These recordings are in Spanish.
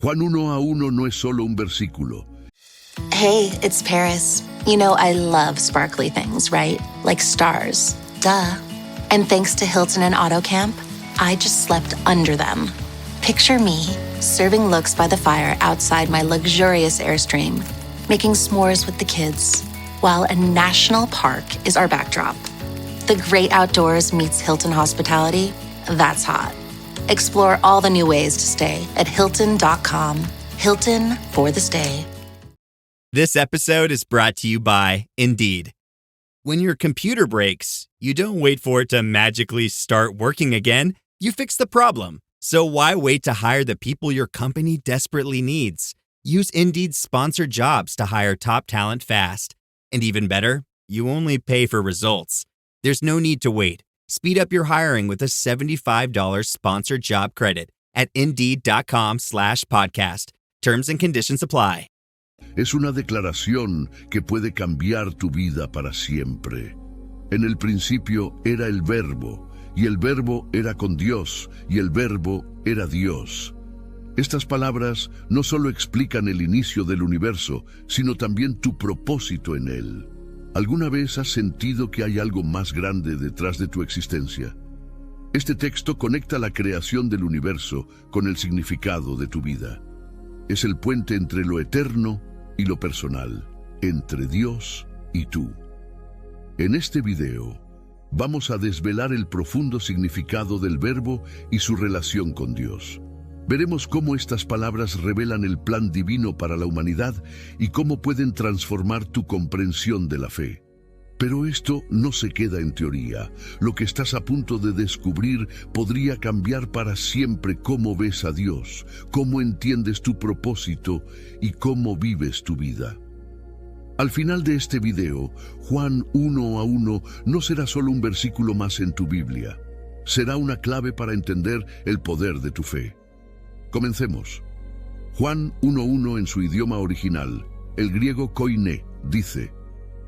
Juan 1:1 no es solo un versículo. Hey, it's Paris. You know I love sparkly things, right? Like stars. Duh. And thanks to Hilton and AutoCamp, I just slept under them. Picture me, serving looks by the fire outside my luxurious Airstream, making s'mores with the kids, while a national park is our backdrop. The great outdoors meets Hilton hospitality. That's hot. Explore all the new ways to stay at Hilton.com. Hilton for the stay. This episode is brought to you by Indeed. When your computer breaks, you don't wait for it to magically start working again. You fix the problem. So why wait to hire the people your company desperately needs? Use Indeed's sponsored jobs to hire top talent fast. And even better, you only pay for results. There's no need to wait. Speed up your hiring with a $75 sponsored job credit at Indeed.com/podcast. Terms and conditions apply. Es una declaración que puede cambiar tu vida para siempre. En el principio era el Verbo, y el Verbo era con Dios, y el Verbo era Dios. Estas palabras no solo explican el inicio del universo, sino también tu propósito en él. ¿Alguna vez has sentido que hay algo más grande detrás de tu existencia? Este texto conecta la creación del universo con el significado de tu vida. Es el puente entre lo eterno y lo personal, entre Dios y tú. En este video, vamos a desvelar el profundo significado del Verbo y su relación con Dios. Veremos cómo estas palabras revelan el plan divino para la humanidad y cómo pueden transformar tu comprensión de la fe. Pero esto no se queda en teoría. Lo que estás a punto de descubrir podría cambiar para siempre cómo ves a Dios, cómo entiendes tu propósito y cómo vives tu vida. Al final de este video, Juan 1:1 no será solo un versículo más en tu Biblia. Será una clave para entender el poder de tu fe. Comencemos. Juan 1:1 en su idioma original, el griego koiné, dice: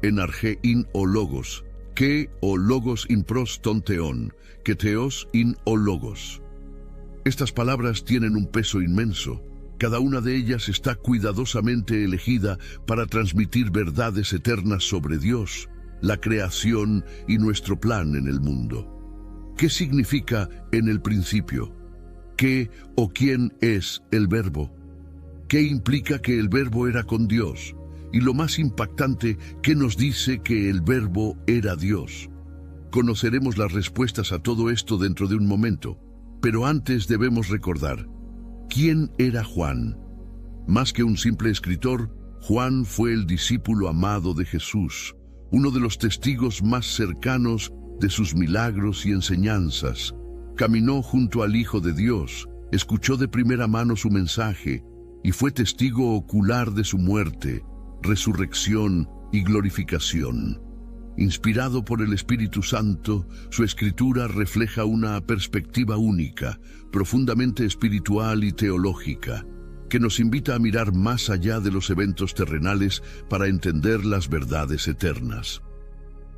en arché in o logos, que o logos in pros ton theon, que theos in o logos. Estas palabras tienen un peso inmenso. Cada una de ellas está cuidadosamente elegida para transmitir verdades eternas sobre Dios, la creación y nuestro plan en el mundo. ¿Qué significa en el principio? ¿Qué o quién es el Verbo? ¿Qué implica que el Verbo era con Dios? Y lo más impactante, ¿qué nos dice que el Verbo era Dios? Conoceremos las respuestas a todo esto dentro de un momento, pero antes debemos recordar, ¿quién era Juan? Más que un simple escritor, Juan fue el discípulo amado de Jesús, uno de los testigos más cercanos de sus milagros y enseñanzas. Caminó junto al Hijo de Dios, escuchó de primera mano su mensaje y fue testigo ocular de su muerte, resurrección y glorificación. Inspirado por el Espíritu Santo, su escritura refleja una perspectiva única, profundamente espiritual y teológica, que nos invita a mirar más allá de los eventos terrenales para entender las verdades eternas.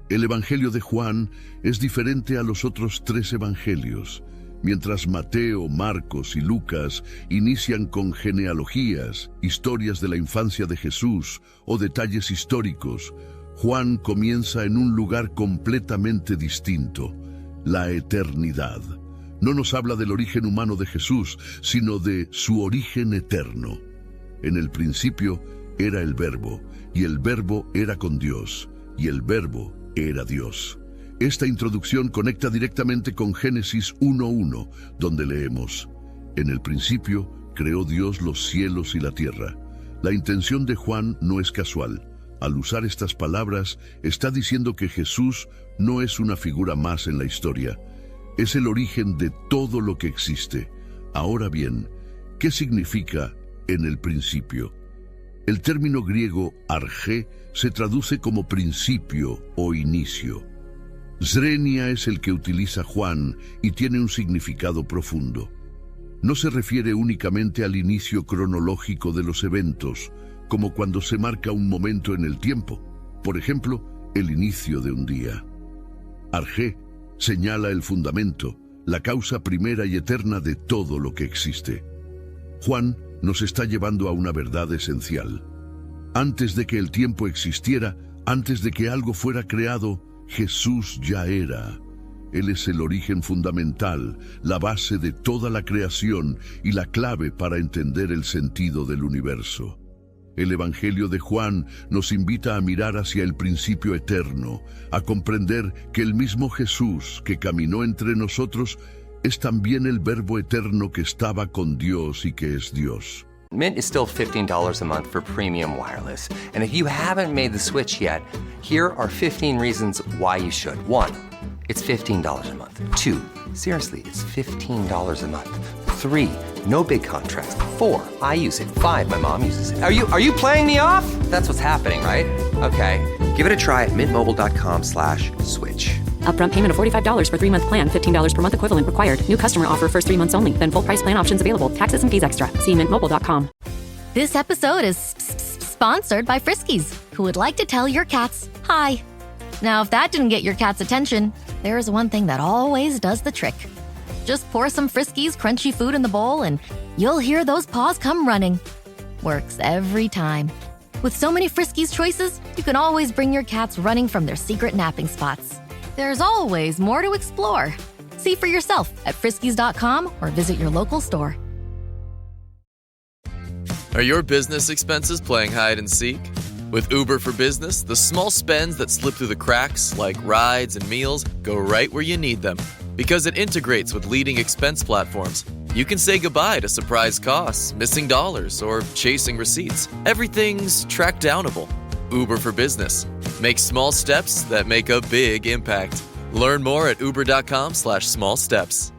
El Evangelio de Juan es diferente a los otros 3 evangelios. Mientras Mateo, Marcos y Lucas inician con genealogías, historias de la infancia de Jesús o detalles históricos, Juan comienza en un lugar completamente distinto, la eternidad. No nos habla del origen humano de Jesús, sino de su origen eterno. En el principio era el Verbo, y el Verbo era con Dios, y el Verbo era Dios. Esta introducción conecta directamente con Génesis 1:1, donde leemos: en el principio creó Dios los cielos y la tierra. La intención de Juan no es casual. Al usar estas palabras, está diciendo que Jesús no es una figura más en la historia. Es el origen de todo lo que existe. Ahora bien, ¿qué significa en el principio? El término griego arché se traduce como principio o inicio. Zrenia es el que utiliza Juan y tiene un significado profundo. No se refiere únicamente al inicio cronológico de los eventos, como cuando se marca un momento en el tiempo, por ejemplo, el inicio de un día. Arché señala el fundamento, la causa primera y eterna de todo lo que existe. Juan nos está llevando a una verdad esencial. Antes de que el tiempo existiera, antes de que algo fuera creado, Jesús ya era. Él es el origen fundamental, la base de toda la creación y la clave para entender el sentido del universo. El Evangelio de Juan nos invita a mirar hacia el principio eterno, a comprender que el mismo Jesús que caminó entre nosotros es también el Verbo eterno que estaba con Dios y que es Dios. Mint is still $15 a month for premium wireless. And if you haven't made the switch yet, here are 15 reasons why you should. 1, it's $15 a month. 2, seriously, it's $15 a month. 3, no big contracts. 4, I use it. 5, my mom uses it. Are you playing me off? That's what's happening, right? Okay, give it a try at mintmobile.com/switch. Upfront payment of $45 for 3-month plan, $15 per month equivalent required. New customer offer first 3 months only. Then full price plan options available. Taxes and fees extra. See mintmobile.com. This episode is sponsored by Friskies, who would like to tell your cats hi. Now, if that didn't get your cat's attention, there is one thing that always does the trick. Just pour some Friskies crunchy food in the bowl and you'll hear those paws come running. Works every time. With so many Friskies choices, you can always bring your cats running from their secret napping spots. There's always more to explore. See for yourself at friskies.com or visit your local store. Are your business expenses playing hide and seek? With Uber for Business, the small spends that slip through the cracks, like rides and meals, go right where you need them. Because it integrates with leading expense platforms, you can say goodbye to surprise costs, missing dollars, or chasing receipts. Everything's track-downable. Uber for Business. Make small steps that make a big impact. Learn more at uber.com/small steps.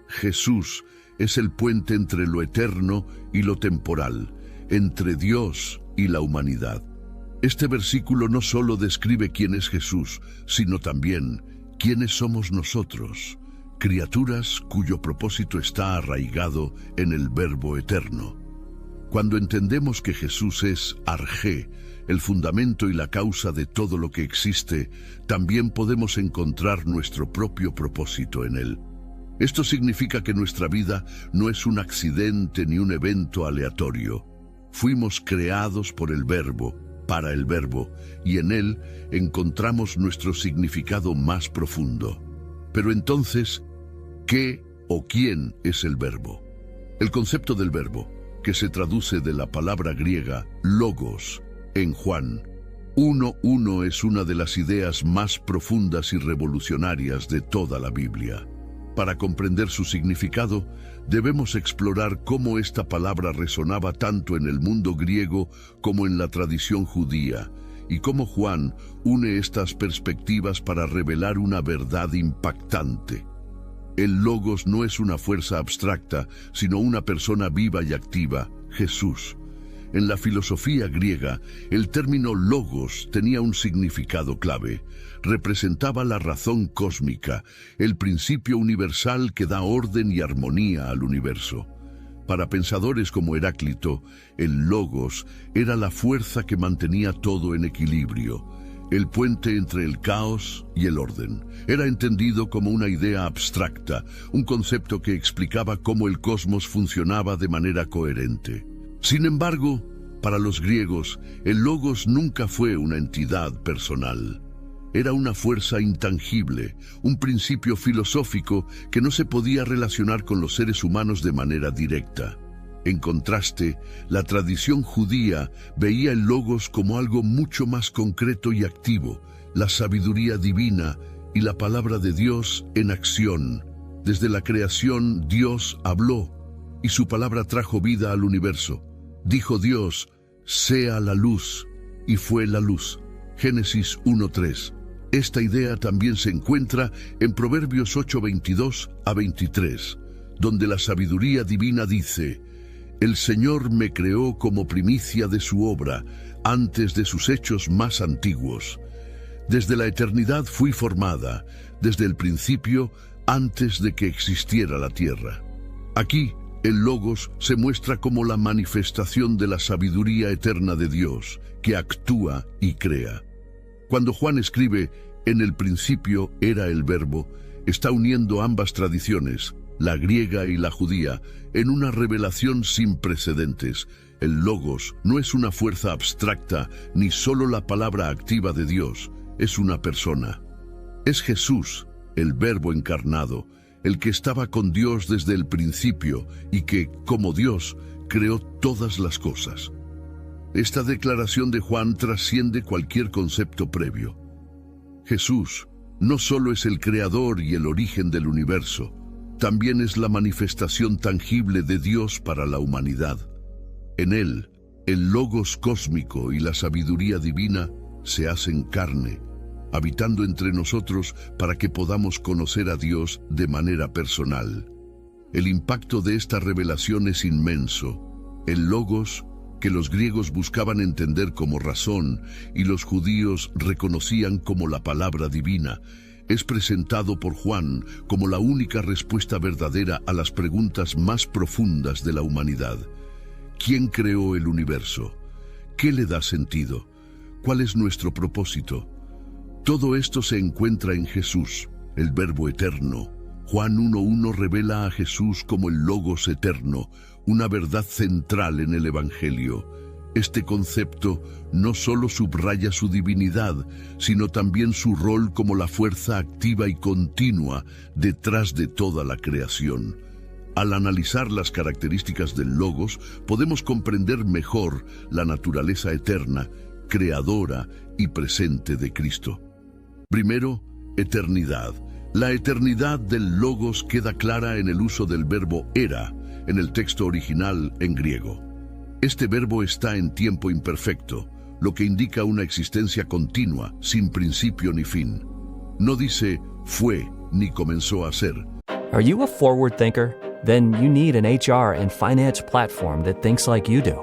Jesús es el puente entre lo eterno y lo temporal, entre Dios y la humanidad. Este versículo no solo describe quién es Jesús, sino también quiénes somos nosotros, criaturas cuyo propósito está arraigado en el Verbo eterno. Cuando entendemos que Jesús es Arjé, el fundamento y la causa de todo lo que existe, también podemos encontrar nuestro propio propósito en Él. Esto significa que nuestra vida no es un accidente ni un evento aleatorio. Fuimos creados por el Verbo, para el Verbo, y en Él encontramos nuestro significado más profundo. Pero entonces, ¿qué o quién es el Verbo? El concepto del Verbo, que se traduce de la palabra griega logos en Juan 1:1, es una de las ideas más profundas y revolucionarias de toda la Biblia. Para comprender su significado, debemos explorar cómo esta palabra resonaba tanto en el mundo griego como en la tradición judía, y cómo Juan une estas perspectivas para revelar una verdad impactante. El Logos no es una fuerza abstracta, sino una persona viva y activa, Jesús. En la filosofía griega, el término Logos tenía un significado clave. Representaba la razón cósmica, el principio universal que da orden y armonía al universo. Para pensadores como Heráclito, el Logos era la fuerza que mantenía todo en equilibrio, el puente entre el caos y el orden. Era entendido como una idea abstracta, un concepto que explicaba cómo el cosmos funcionaba de manera coherente. Sin embargo, para los griegos, el Logos nunca fue una entidad personal. Era una fuerza intangible, un principio filosófico que no se podía relacionar con los seres humanos de manera directa. En contraste, la tradición judía veía el Logos como algo mucho más concreto y activo, la sabiduría divina y la palabra de Dios en acción. Desde la creación, Dios habló, y su palabra trajo vida al universo. Dijo Dios, sea la luz, y fue la luz. Génesis 1:3. Esta idea también se encuentra en Proverbios 8:22-23, donde la sabiduría divina dice, el Señor me creó como primicia de su obra, antes de sus hechos más antiguos. Desde la eternidad fui formada, desde el principio, antes de que existiera la tierra. Aquí, el Logos se muestra como la manifestación de la sabiduría eterna de Dios, que actúa y crea. Cuando Juan escribe, en el principio era el Verbo, está uniendo ambas tradiciones, la griega y la judía, en una revelación sin precedentes. El Logos no es una fuerza abstracta ni solo la palabra activa de Dios, es una persona. Es Jesús, el Verbo encarnado, el que estaba con Dios desde el principio y que, como Dios, creó todas las cosas. Esta declaración de Juan trasciende cualquier concepto previo. Jesús no solo es el creador y el origen del universo, también es la manifestación tangible de Dios para la humanidad. En él, el Logos cósmico y la sabiduría divina se hacen carne, habitando entre nosotros para que podamos conocer a Dios de manera personal. El impacto de esta revelación es inmenso. El Logos, que los griegos buscaban entender como razón y los judíos reconocían como la palabra divina, es presentado por Juan como la única respuesta verdadera a las preguntas más profundas de la humanidad. ¿Quién creó el universo? ¿Qué le da sentido? ¿Cuál es nuestro propósito? Todo esto se encuentra en Jesús, el Verbo eterno. Juan 1:1 revela a Jesús como el Logos eterno, una verdad central en el Evangelio. Este concepto no solo subraya su divinidad, sino también su rol como la fuerza activa y continua detrás de toda la creación. Al analizar las características del Logos, podemos comprender mejor la naturaleza eterna, creadora y presente de Cristo. Primero, eternidad. La eternidad del Logos queda clara en el uso del verbo era, en el texto original en griego. Este verbo está en tiempo imperfecto, lo que indica una existencia continua, sin principio ni fin. No dice fue ni comenzó a ser. Are you a forward thinker? Then you need an HR and finance platform that thinks like you do.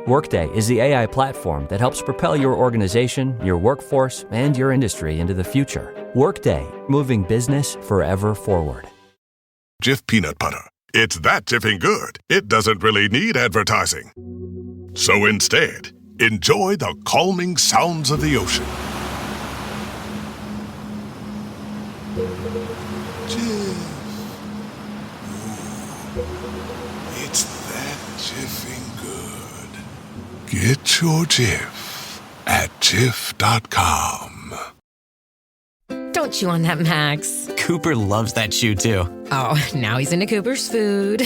Workday is the AI platform that helps propel your organization, your workforce, and your industry into the future. Workday, moving business forever forward. Jif peanut butter. It's that Jiffing good, it doesn't really need advertising. So instead, enjoy the calming sounds of the ocean. Jif. Ooh, it's that Jiffing good. Get your Jif at Jif.com. Don't chew on that, Max. Cooper loves that chew, too. Oh, now he's into Cooper's food.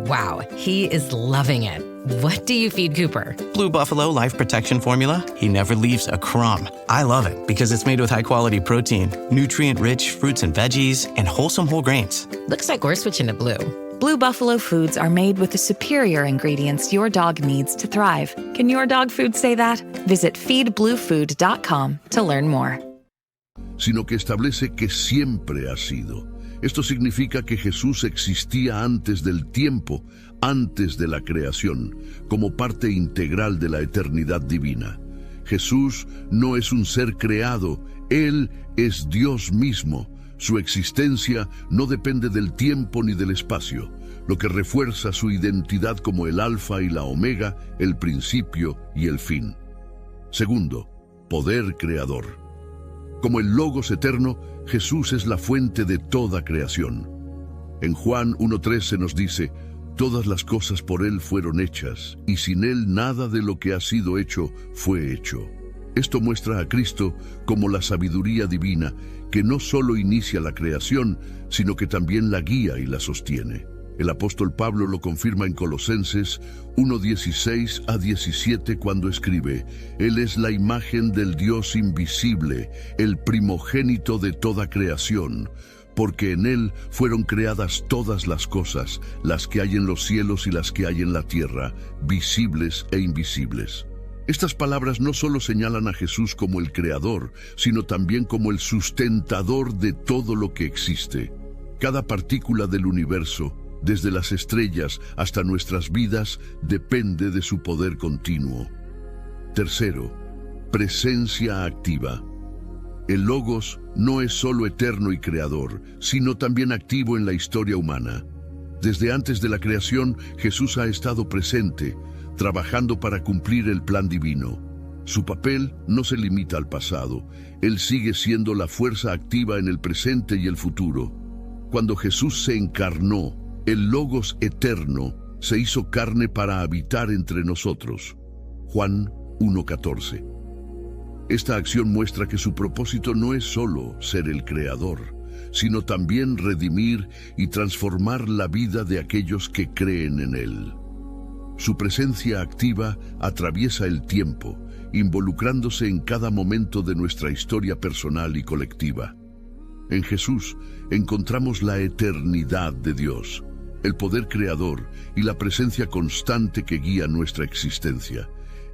Wow, he is loving it. What do you feed Cooper? Blue Buffalo Life Protection Formula. He never leaves a crumb. I love it because it's made with high-quality protein, nutrient-rich fruits and veggies, and wholesome whole grains. Looks like we're switching to Blue. Blue Buffalo foods are made with the superior ingredients your dog needs to thrive. Can your dog food say that? Visit feedbluefood.com to learn more. Sino que establece que siempre ha sido. Esto significa que Jesús existía antes del tiempo, antes de la creación, como parte integral de la eternidad divina. Jesús no es un ser creado, Él es Dios mismo. Su existencia no depende del tiempo ni del espacio, lo que refuerza su identidad como el Alfa y la Omega, el principio y el fin. Segundo, poder creador. Como el Logos eterno, Jesús es la fuente de toda creación. En Juan 1:3 se nos dice, todas las cosas por Él fueron hechas, y sin Él nada de lo que ha sido hecho fue hecho. Esto muestra a Cristo como la sabiduría divina, que no solo inicia la creación, sino que también la guía y la sostiene. El apóstol Pablo lo confirma en Colosenses 1:16-17 cuando escribe, Él es la imagen del Dios invisible, el primogénito de toda creación, porque en Él fueron creadas todas las cosas, las que hay en los cielos y las que hay en la tierra, visibles e invisibles. Estas palabras no solo señalan a Jesús como el creador, sino también como el sustentador de todo lo que existe. Cada partícula del universo, desde las estrellas hasta nuestras vidas, depende de su poder continuo. Tercero, presencia activa. El Logos no es solo eterno y creador, sino también activo en la historia humana. Desde antes de la creación, Jesús ha estado presente, trabajando para cumplir el plan divino. Su papel no se limita al pasado, Él sigue siendo la fuerza activa en el presente y el futuro. Cuando Jesús se encarnó, el Logos eterno se hizo carne para habitar entre nosotros. Juan 1:14. Esta acción muestra que su propósito no es solo ser el creador, sino también redimir y transformar la vida de aquellos que creen en Él. Su presencia activa atraviesa el tiempo, involucrándose en cada momento de nuestra historia personal y colectiva. En Jesús encontramos la eternidad de Dios, el poder creador y la presencia constante que guía nuestra existencia.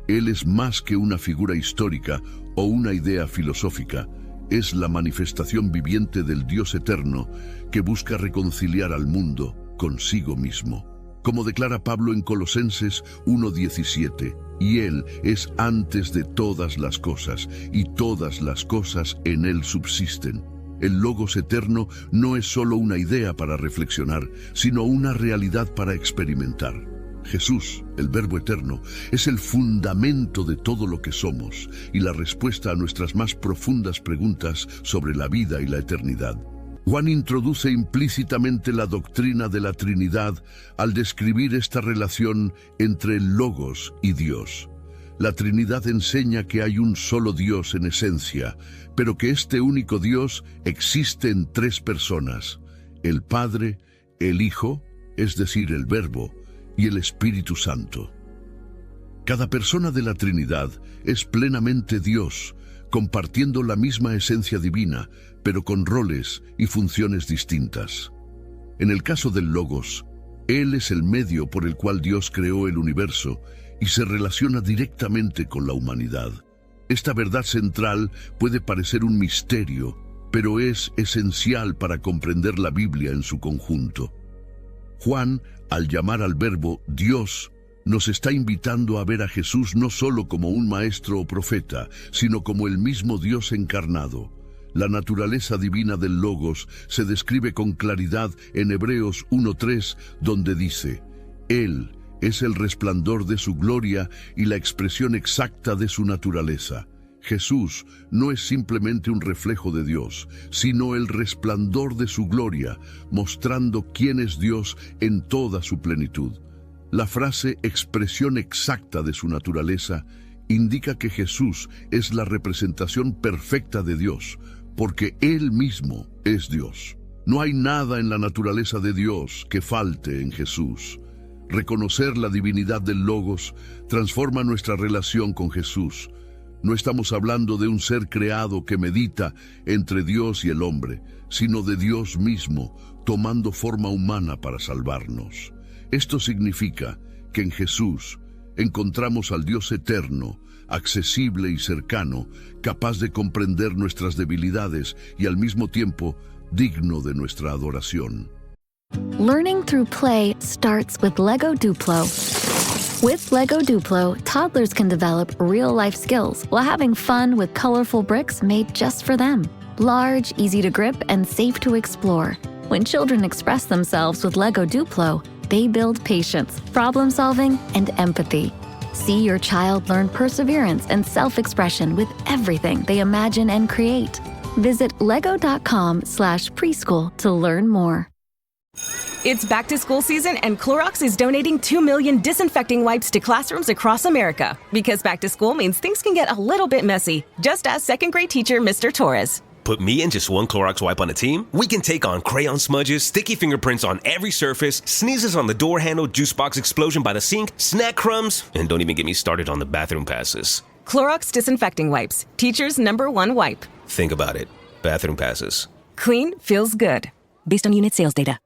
Él es más que una figura histórica o una idea filosófica. Es la manifestación viviente del Dios eterno que busca reconciliar al mundo consigo mismo. Como declara Pablo en Colosenses 1:17, y Él es antes de todas las cosas, y todas las cosas en Él subsisten. El Logos eterno no es solo una idea para reflexionar, sino una realidad para experimentar. Jesús, el Verbo eterno, es el fundamento de todo lo que somos y la respuesta a nuestras más profundas preguntas sobre la vida y la eternidad. Juan introduce implícitamente la doctrina de la Trinidad al describir esta relación entre el Logos y Dios. La Trinidad enseña que hay un solo Dios en esencia, pero que este único Dios existe en tres personas: el Padre, el Hijo, es decir, el Verbo, y el Espíritu Santo. Cada persona de la Trinidad es plenamente Dios, compartiendo la misma esencia divina, pero con roles y funciones distintas. En el caso del Logos, Él es el medio por el cual Dios creó el universo y se relaciona directamente con la humanidad. Esta verdad central puede parecer un misterio, pero es esencial para comprender la Biblia en su conjunto. Juan, al llamar al Verbo Dios, nos está invitando a ver a Jesús no solo como un maestro o profeta, sino como el mismo Dios encarnado. La naturaleza divina del Logos se describe con claridad en Hebreos 1:3, donde dice: Él es el resplandor de su gloria y la expresión exacta de su naturaleza. Jesús no es simplemente un reflejo de Dios, sino el resplandor de su gloria, mostrando quién es Dios en toda su plenitud. La frase expresión exacta de su naturaleza indica que Jesús es la representación perfecta de Dios, porque Él mismo es Dios. No hay nada en la naturaleza de Dios que falte en Jesús. Reconocer la divinidad del Logos transforma nuestra relación con Jesús. No estamos hablando de un ser creado que medita entre Dios y el hombre, sino de Dios mismo, tomando forma humana para salvarnos. Esto significa que en Jesús encontramos al Dios eterno, accesible y cercano, capaz de comprender nuestras debilidades y al mismo tiempo digno de nuestra adoración. Learning through play starts with Lego Duplo. With Lego Duplo, toddlers can develop real-life skills while having fun with colorful bricks made just for them. Large, easy to grip, and safe to explore. When children express themselves with Lego Duplo, they build patience, problem-solving, and empathy. See your child learn perseverance and self-expression with everything they imagine and create. Visit lego.com/preschool to learn more. It's back to school season and Clorox is donating 2 million disinfecting wipes to classrooms across America. Because back to school means things can get a little bit messy. Just ask second grade teacher Mr. Torres. Put me and just one Clorox wipe on a team? We can take on crayon smudges, sticky fingerprints on every surface, sneezes on the door handle, juice box explosion by the sink, snack crumbs, and don't even get me started on the bathroom passes. Clorox disinfecting wipes. Teacher's #1 wipe. Think about it. Bathroom passes. Clean feels good. Based on unit sales data.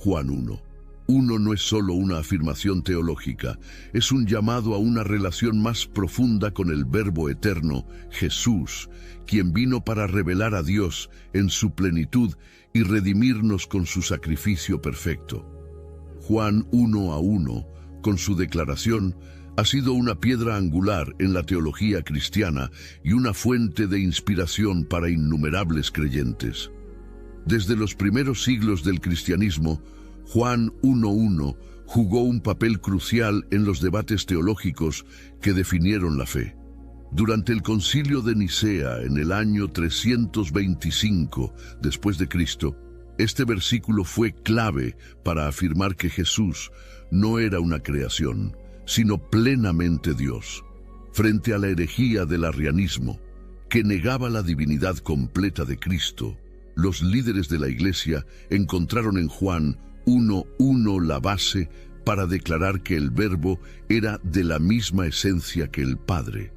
Juan 1. 1 no es solo una afirmación teológica, es un llamado a una relación más profunda con el Verbo eterno, Jesús, quien vino para revelar a Dios en su plenitud y redimirnos con su sacrificio perfecto. Juan 1:1, con su declaración, ha sido una piedra angular en la teología cristiana y una fuente de inspiración para innumerables creyentes. Desde los primeros siglos del cristianismo, Juan 1:1 jugó un papel crucial en los debates teológicos que definieron la fe. Durante el Concilio de Nicea en el año 325 después de Cristo, Este versículo fue clave para afirmar que Jesús no era una creación, sino plenamente Dios. Frente a la herejía del arrianismo, que negaba la divinidad completa de Cristo, los líderes de la Iglesia encontraron en Juan 1:1 la base para declarar que el Verbo era de la misma esencia que el Padre.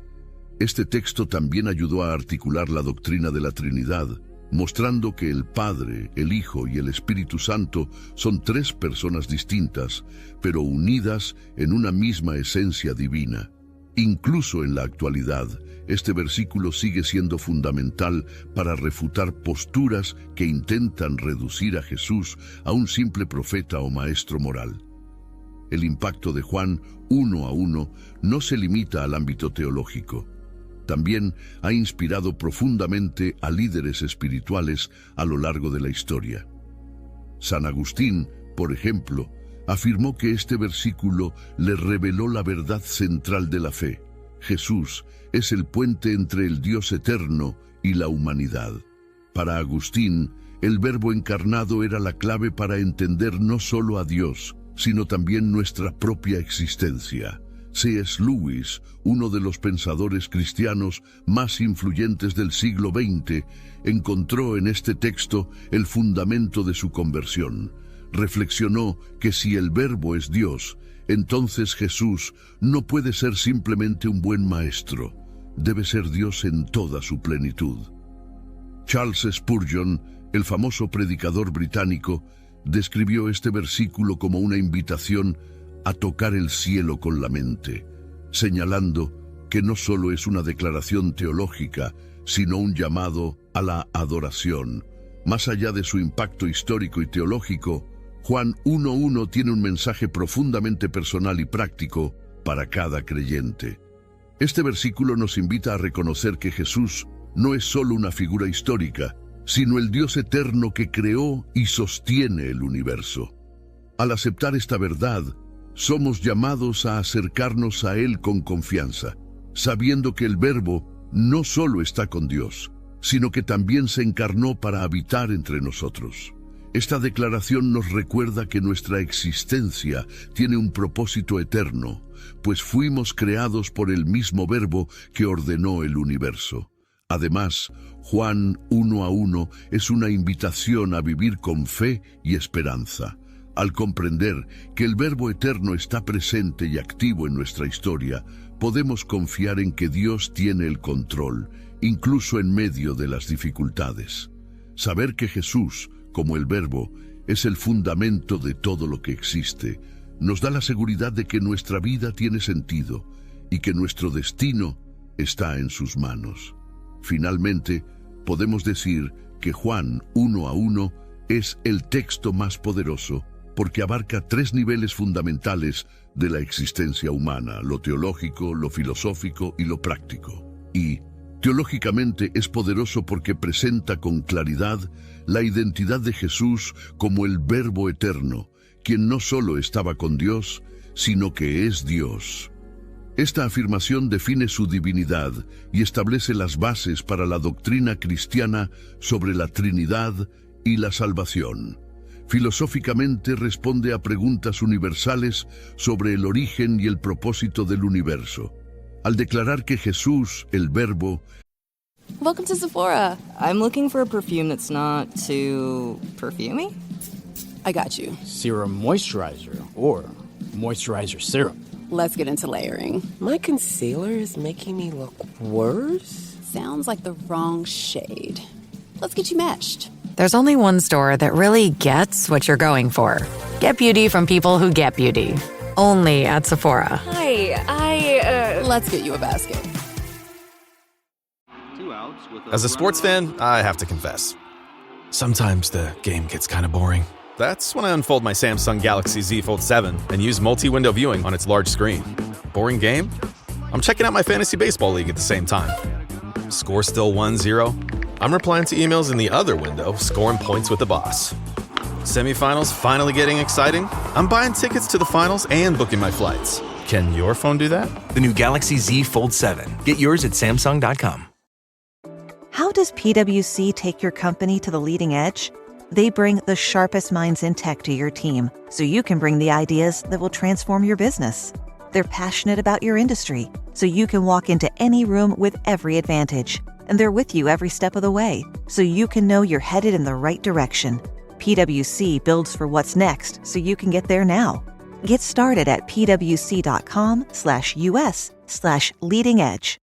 Este texto también ayudó a articular la doctrina de la Trinidad, mostrando que el Padre, el Hijo y el Espíritu Santo son tres personas distintas, pero unidas en una misma esencia divina. Incluso en la actualidad, este versículo sigue siendo fundamental para refutar posturas que intentan reducir a Jesús a un simple profeta o maestro moral. El impacto de Juan 1:1 no se limita al ámbito teológico. También ha inspirado profundamente a líderes espirituales a lo largo de la historia. San Agustín, por ejemplo, afirmó que este versículo le reveló la verdad central de la fe. Jesús es el puente entre el Dios eterno y la humanidad. Para Agustín, el Verbo encarnado era la clave para entender no solo a Dios, sino también nuestra propia existencia. C.S. Lewis, uno de los pensadores cristianos más influyentes del siglo XX, encontró en este texto el fundamento de su conversión. Reflexionó que si el Verbo es Dios, entonces Jesús no puede ser simplemente un buen maestro, debe ser Dios en toda su plenitud. Charles Spurgeon, el famoso predicador británico, describió este versículo como una invitación a tocar el cielo con la mente, señalando que no solo es una declaración teológica, sino un llamado a la adoración. Más allá de su impacto histórico y teológico, Juan 1:1 tiene un mensaje profundamente personal y práctico para cada creyente. Este versículo nos invita a reconocer que Jesús no es solo una figura histórica, sino el Dios eterno que creó y sostiene el universo. Al aceptar esta verdad, somos llamados a acercarnos a Él con confianza, sabiendo que el Verbo no solo está con Dios, sino que también se encarnó para habitar entre nosotros. Esta declaración nos recuerda que nuestra existencia tiene un propósito eterno, pues fuimos creados por el mismo Verbo que ordenó el universo. Además, Juan 1:1 es una invitación a vivir con fe y esperanza. Al comprender que el Verbo eterno está presente y activo en nuestra historia, podemos confiar en que Dios tiene el control, incluso en medio de las dificultades. Saber que Jesús, como el Verbo, es el fundamento de todo lo que existe, nos da la seguridad de que nuestra vida tiene sentido y que nuestro destino está en sus manos. Finalmente, podemos decir que Juan 1:1 es el texto más poderoso porque abarca tres niveles fundamentales de la existencia humana: lo teológico, lo filosófico y lo práctico. Y, teológicamente, es poderoso porque presenta con claridad la identidad de Jesús como el Verbo eterno, quien no solo estaba con Dios, sino que es Dios. Esta afirmación define su divinidad y establece las bases para la doctrina cristiana sobre la Trinidad y la salvación. Filosóficamente responde a preguntas universales sobre el origen y el propósito del universo. Al declarar que Jesús, el Verbo... Welcome to Sephora. I'm looking for a perfume that's not too perfumey. I got you. Serum moisturizer or moisturizer serum. Let's get into layering. My concealer is making me look worse. Sounds like the wrong shade. Let's get you matched. There's only one store that really gets what you're going for. Get beauty from people who get beauty. Only at Sephora. Hi, let's get you a basket. As a sports fan, I have to confess. Sometimes the game gets kind of boring. That's when I unfold my Samsung Galaxy Z Fold 7 and use multi-window viewing on its large screen. Boring game? I'm checking out my fantasy baseball league at the same time. Score still 1-0? I'm replying to emails in the other window, scoring points with the boss. Semifinals finally getting exciting? I'm buying tickets to the finals and booking my flights. Can your phone do that? The new Galaxy Z Fold 7. Get yours at Samsung.com. How does PwC take your company to the leading edge? They bring the sharpest minds in tech to your team, so you can bring the ideas that will transform your business. They're passionate about your industry, so you can walk into any room with every advantage. And they're with you every step of the way, so you can know you're headed in the right direction. PwC builds for what's next, so you can get there now. Get started at pwc.com/us/leading edge.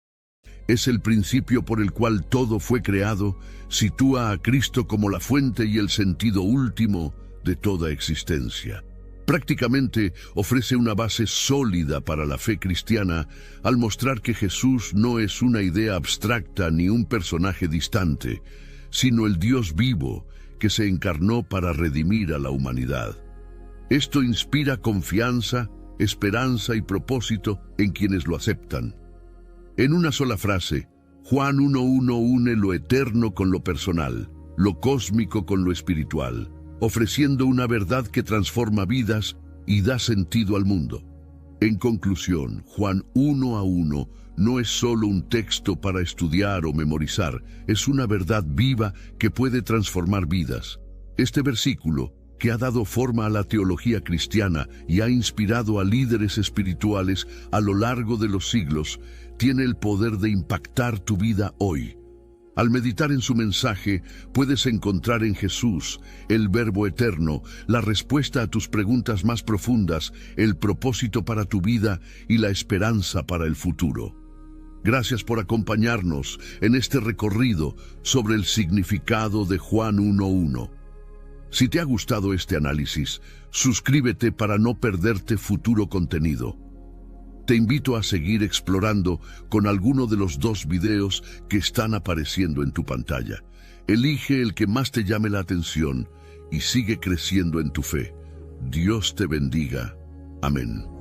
Es el principio por el cual todo fue creado, sitúa a Cristo como la fuente y el sentido último de toda existencia. Prácticamente ofrece una base sólida para la fe cristiana al mostrar que Jesús no es una idea abstracta ni un personaje distante, sino el Dios vivo que se encarnó para redimir a la humanidad. Esto inspira confianza, esperanza y propósito en quienes lo aceptan. En una sola frase, Juan 1:1 une lo eterno con lo personal, lo cósmico con lo espiritual, ofreciendo una verdad que transforma vidas y da sentido al mundo. En conclusión, Juan 1:1 no es solo un texto para estudiar o memorizar, es una verdad viva que puede transformar vidas. Este versículo, que ha dado forma a la teología cristiana y ha inspirado a líderes espirituales a lo largo de los siglos, tiene el poder de impactar tu vida hoy. Al meditar en su mensaje, puedes encontrar en Jesús, el Verbo eterno, la respuesta a tus preguntas más profundas, el propósito para tu vida y la esperanza para el futuro. Gracias por acompañarnos en este recorrido sobre el significado de Juan 1:1. Si te ha gustado este análisis, suscríbete para no perderte futuro contenido. Te invito a seguir explorando con alguno de los 2 videos que están apareciendo en tu pantalla. Elige el que más te llame la atención y sigue creciendo en tu fe. Dios te bendiga. Amén.